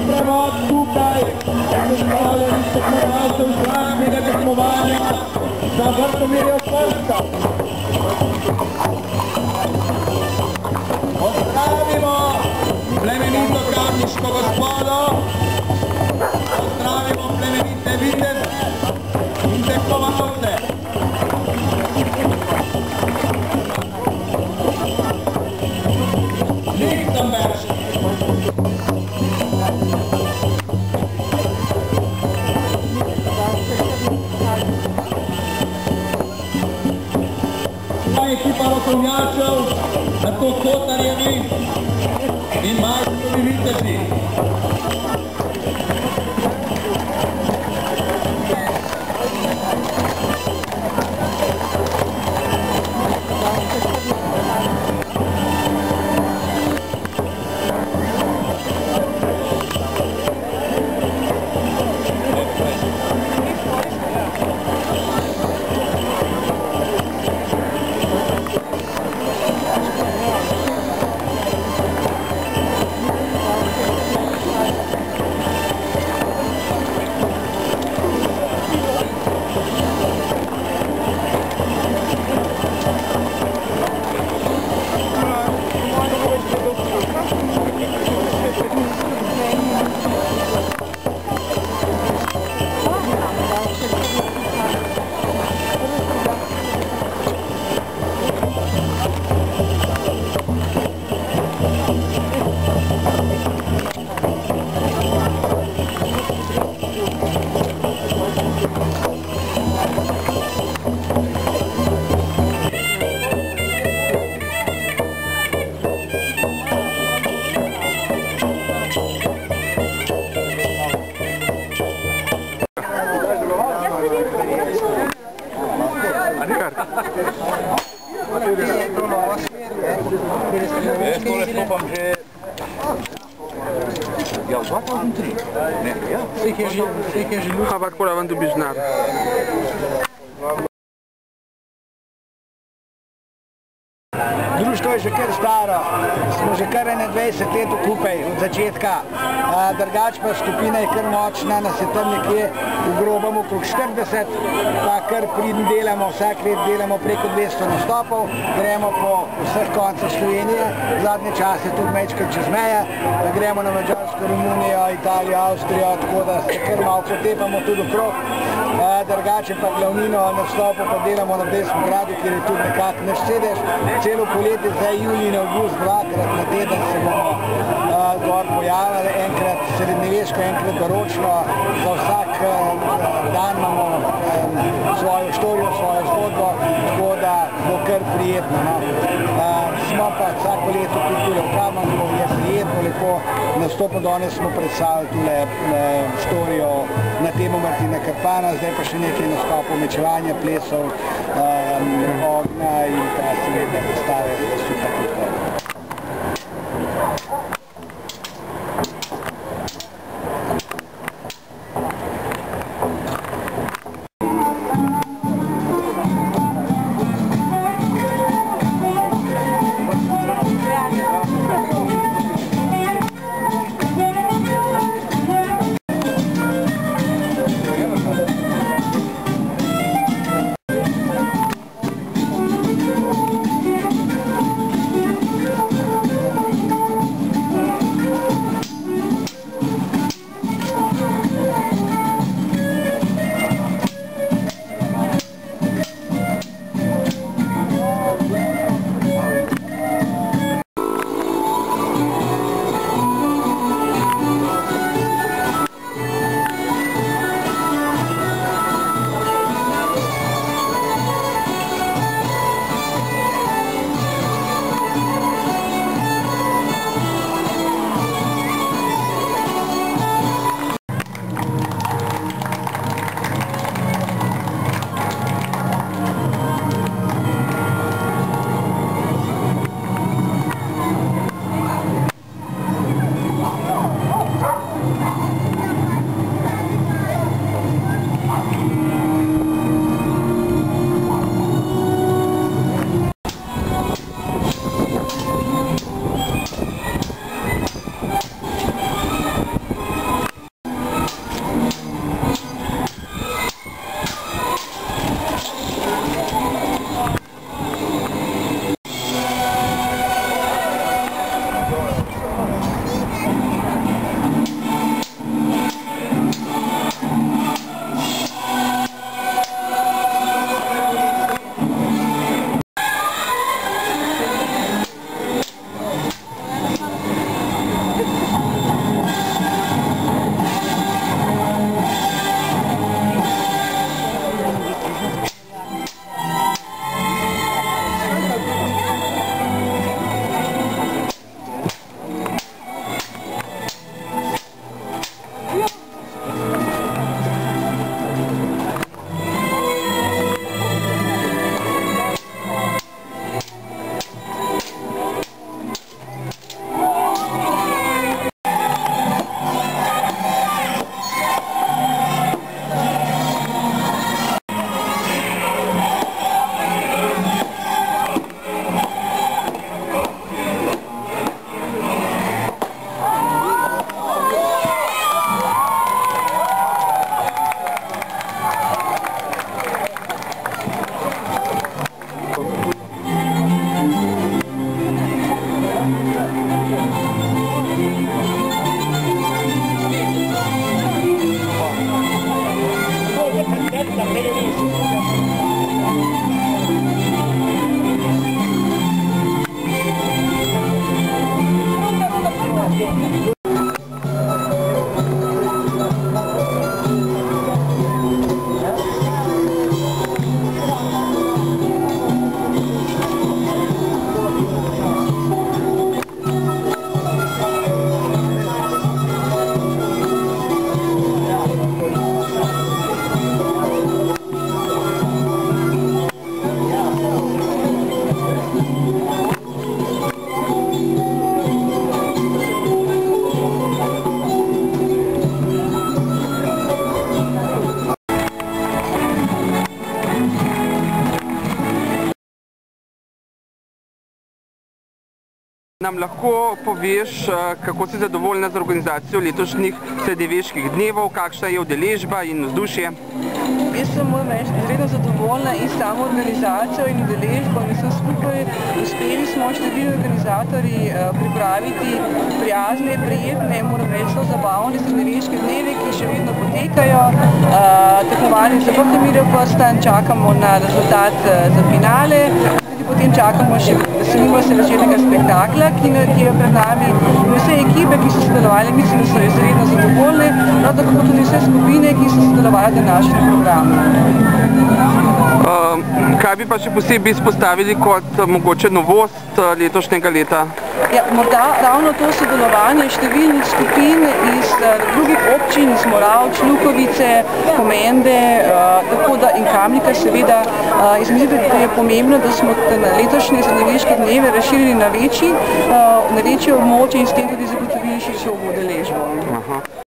Prevod tukaj, predstavljeni tekmovalcev zračnega tekmovanja za Vrtomirjev Krško. Pozdravimo plemenito kamniško gospodo, pozdravimo plemenite viteze in tekmovalce. Lichtenberg. Ekipa rokovnjačev, nato Kotarjevi in Majstrovi vitezi. Ampak moram dobiti znar. Društvo je že kar staro, smo že kar 21 let skupaj od začetka. Drugač pa skupina je kar močna, nas je tam nekje v grobem okrog 40, pa kar pridno delamo, vsak let delamo preko 200 nastopov, gremo po vseh koncih Slovenije, zadnje čase tudi mečkrat čez meje, gremo na Madžarsko, Romunijo, Italijo, Avstrijo, tako da se kar malo potepamo tudi okrog. Drugače pa glavnino nastopov pa delamo na Besmogradu, kjer je tudi nekako naš sedež. Celo poletje, zdaj julij in avgust, dvakrat na teden se bomo gor pojavili, enkrat srednjeveško, enkrat baročno. Za vsak dan imamo svojo štorijo, svojo zgodbo, tako da bo kar prijetno. Smo pa vsako leto kulture v Kamanu, je prijetno, lepo nastopno. Danes smo predstavili tule štorijo na temo Martina Krpana, zdaj pa še nekaj nastopov, mečevanja, plesov, ognja in pa seveda predstave super kulture. nam lahko poveš, kako si zadovoljna z organizacijo letošnjih srednjeveških dnevov, kakšna je udeležba in vzdušje? Jaz sem, moram reči, izredno zadovoljna in samo organizacijo in udeležbo. Mislim, skupaj uspeli smo številni organizatorji pripraviti prijazne, prijetne, moram reči, so zabavne srednjeveške dneve, ki še vedno potekajo. Tekmovanje se bo premiral prstan, čakamo na rezultat za finale. Potem čakamo še, veselimo se večernega spektakla, ki je pred nami. Vse ekipe, ki so sodelovali, mislim, da so izredno zadovoljne, prav tako tudi vse skupine, ki so sodelovali v današnjem programu. Kaj bi pa še posebej izpostavili kot mogoče novost letošnjega leta? Ja, morda ravno to sodelovanje številnih skupin iz drugih občin, iz Moravč, Lukovice, Komende, tako da in Kamnika seveda. Jaz mislim, da je pomembno, da smo letošnje srednjeveške dneve razširili na večje območje in s tem tudi zagotovili širšo udeležbo.